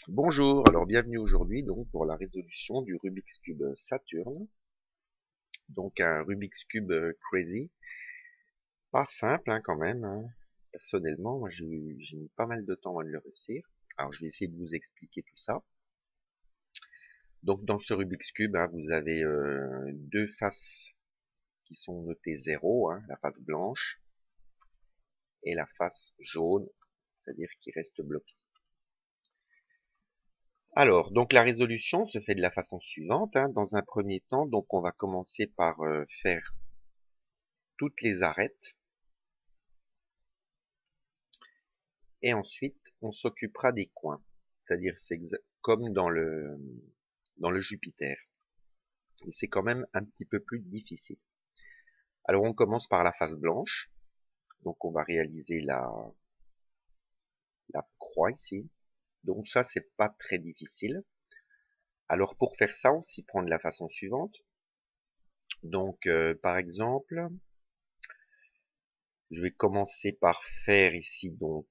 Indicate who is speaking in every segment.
Speaker 1: Bonjour, alors bienvenue aujourd'hui donc pour la résolution du Rubik's Cube Saturn. Donc un Rubik's Cube crazy, pas simple quand même, hein. Personnellement, moi j'ai mis pas mal de temps à le réussir. Alors je vais essayer de vous expliquer tout ça. Donc dans ce Rubik's Cube, hein, vous avez deux faces qui sont notées 0, hein, la face blanche et la face jaune, c'est-à-dire qui reste bloquée. Alors, donc la résolution se fait de la façon suivante, hein. Dans un premier temps, donc on va commencer par faire toutes les arêtes. Et ensuite, on s'occupera des coins. C'est-à-dire, c'est comme dans le Jupiter. Et c'est quand même un petit peu plus difficile. Alors, on commence par la face blanche. Donc, on va réaliser la croix ici. Donc, ça, c'est pas très difficile. Alors, pour faire ça, on s'y prend de la façon suivante. Donc, par exemple, je vais commencer par faire ici, donc,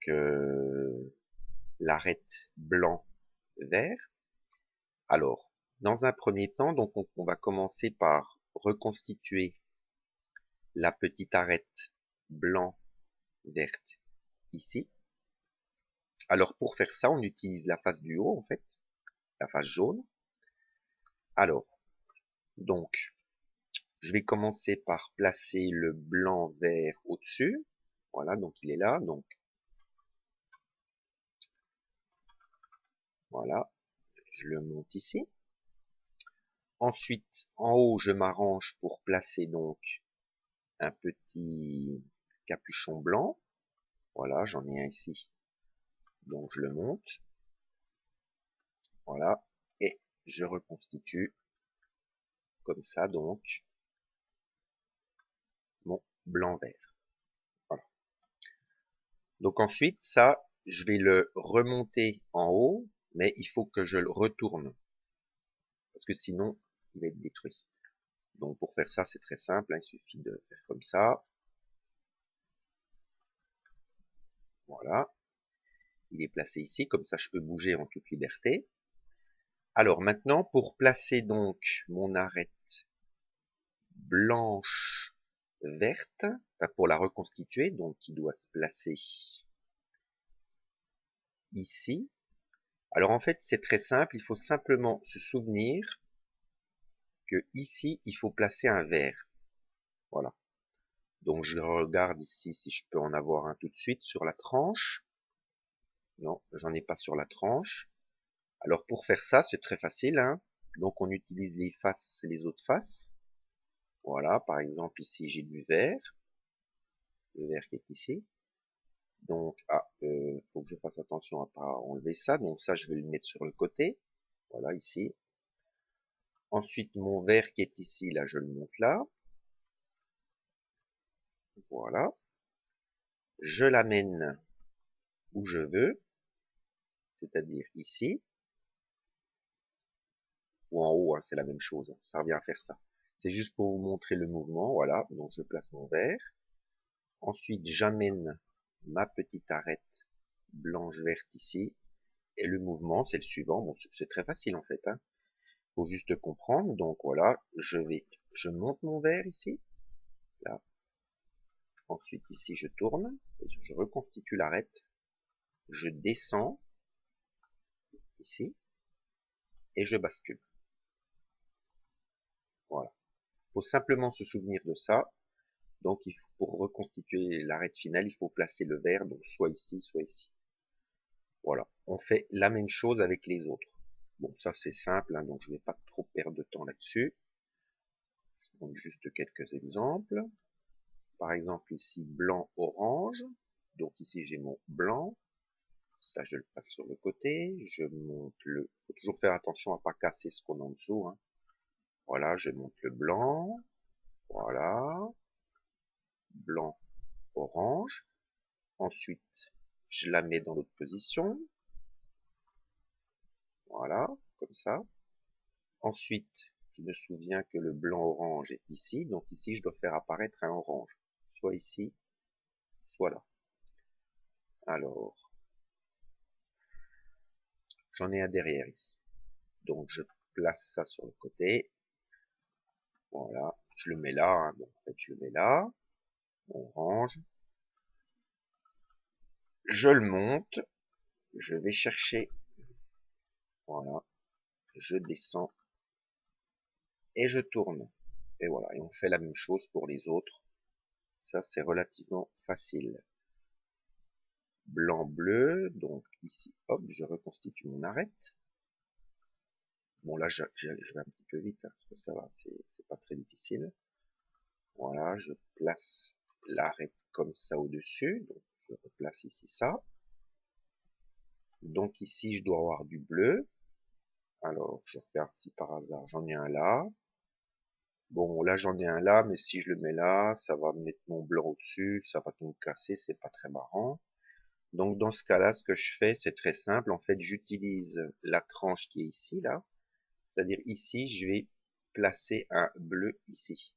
Speaker 1: l'arête blanc-vert. Alors, dans un premier temps, donc on va commencer par reconstituer la petite arête blanc-verte ici. Alors, pour faire ça, on utilise la face du haut, en fait, la face jaune. Alors, donc, je vais commencer par placer le blanc-vert au-dessus. Voilà, donc il est là. Donc, voilà, je le monte ici. Ensuite, en haut, je m'arrange pour placer donc un petit capuchon blanc. Voilà, j'en ai un ici. Donc je le monte, voilà, et je reconstitue comme ça donc mon blanc-vert. Voilà. Donc ensuite, ça, je vais le remonter en haut, mais il faut que je le retourne, parce que sinon, il va être détruit. Donc pour faire ça, c'est très simple, hein, il suffit de faire comme ça. Voilà, il est placé ici, comme ça je peux bouger en toute liberté. Alors maintenant, pour placer donc mon arête blanche verte, enfin pour la reconstituer, donc qui doit se placer ici. Alors en fait c'est très simple, il faut simplement se souvenir que ici il faut placer un vert. Voilà. Donc je regarde ici si je peux en avoir un tout de suite sur la tranche. Non, j'en ai pas sur la tranche. Alors pour faire ça c'est très facile, hein. Donc on utilise les faces et les autres faces. Voilà, par exemple ici j'ai du vert, le vert qui est ici. Donc, faut que je fasse attention à pas enlever ça. Donc ça, je vais le mettre sur le côté. Voilà, ici. Ensuite, mon vert qui est ici, là, je le monte là. Voilà. Je l'amène où je veux, c'est-à-dire ici. Ou en haut, hein, c'est la même chose. Ça revient à faire ça. C'est juste pour vous montrer le mouvement. Voilà, donc je place mon vert. Ensuite, j'amène ma petite arête blanche-verte ici. Et le mouvement, c'est le suivant. Bon, c'est très facile en fait, hein. Faut juste comprendre. Donc voilà, je monte mon verre ici, là. Ensuite ici, je tourne, je reconstitue l'arête, je descends ici et je bascule. Voilà. Faut simplement se souvenir de ça. Donc pour reconstituer l'arête finale, il faut placer le verre, donc soit ici, soit ici. Voilà. On fait la même chose avec les autres. Bon, ça c'est simple, hein, donc je ne vais pas trop perdre de temps là-dessus. Je montre juste quelques exemples. Par exemple ici, blanc-orange. Donc ici j'ai mon blanc. Ça je le passe sur le côté. Je monte le... faut toujours faire attention à pas casser ce qu'on a en dessous, hein. Voilà, je monte le blanc. Voilà. Blanc, orange. Ensuite, je la mets dans l'autre position. Voilà, comme ça. Ensuite, je me souviens que le blanc-orange est ici. Donc ici, je dois faire apparaître un orange. Soit ici, soit là. Alors, j'en ai un derrière ici. Donc je place ça sur le côté. Voilà, je le mets là, hein. Bon, en fait je le mets là, on range, je le monte, je vais chercher, voilà, je descends et je tourne. Et voilà, et on fait la même chose pour les autres. Ça c'est relativement facile. Blanc, bleu, donc ici, hop, je reconstitue mon arête. Bon là je vais un petit peu vite, hein, parce que ça va, c'est pas très difficile. Voilà, je place l'arête comme ça au-dessus, donc je replace ici ça. Donc ici je dois avoir du bleu. Alors je regarde si par hasard j'en ai un là. Bon là j'en ai un là, mais si je le mets là, ça va mettre mon blanc au-dessus, ça va tout me casser, c'est pas très marrant. Donc dans ce cas-là, ce que je fais, c'est très simple. En fait, j'utilise la tranche qui est ici, là. C'est-à-dire ici, je vais placer un bleu ici.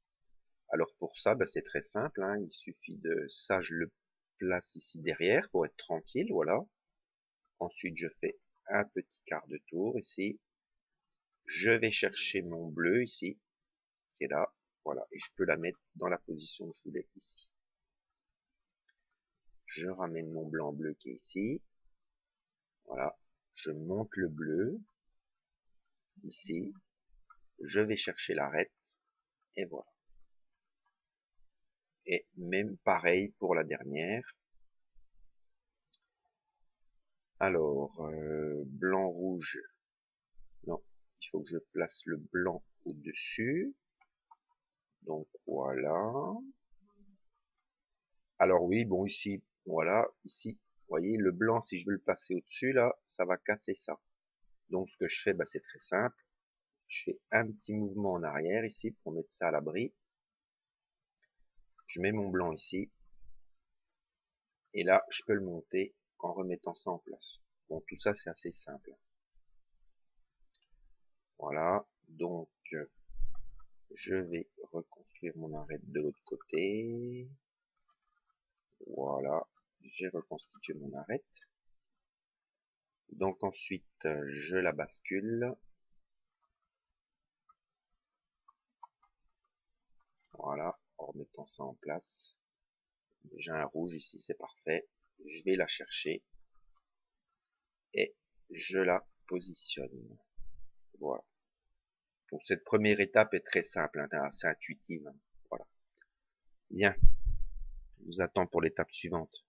Speaker 1: Alors pour ça, ben, c'est très simple, hein. Il suffit de ça, je le place ici derrière pour être tranquille, voilà. Ensuite, je fais un petit quart de tour ici. Je vais chercher mon bleu ici, qui est là, voilà, et je peux la mettre dans la position que je voulais ici. Je ramène mon blanc bleu qui est ici, voilà. Je monte le bleu ici, je vais chercher l'arête, et voilà. Et même pareil pour la dernière. Alors, blanc, rouge, non, il faut que je place le blanc au-dessus. Donc voilà. Alors oui, bon ici, voilà, ici, vous voyez, le blanc, si je veux le passer au-dessus, là, ça va casser ça. Donc ce que je fais, bah, c'est très simple. Je fais un petit mouvement en arrière ici pour mettre ça à l'abri. Je mets mon blanc ici. Et là, je peux le monter en remettant ça en place. Bon, tout ça, c'est assez simple. Voilà, donc je vais reconstruire mon arête de l'autre côté. Voilà, j'ai reconstitué mon arête. Donc ensuite, je la bascule. Voilà, en remettant ça en place. J'ai un rouge ici, c'est parfait. Je vais la chercher et je la positionne. Voilà. Donc cette première étape est très simple, hein, assez intuitive. Voilà. Bien. Je vous attends pour l'étape suivante.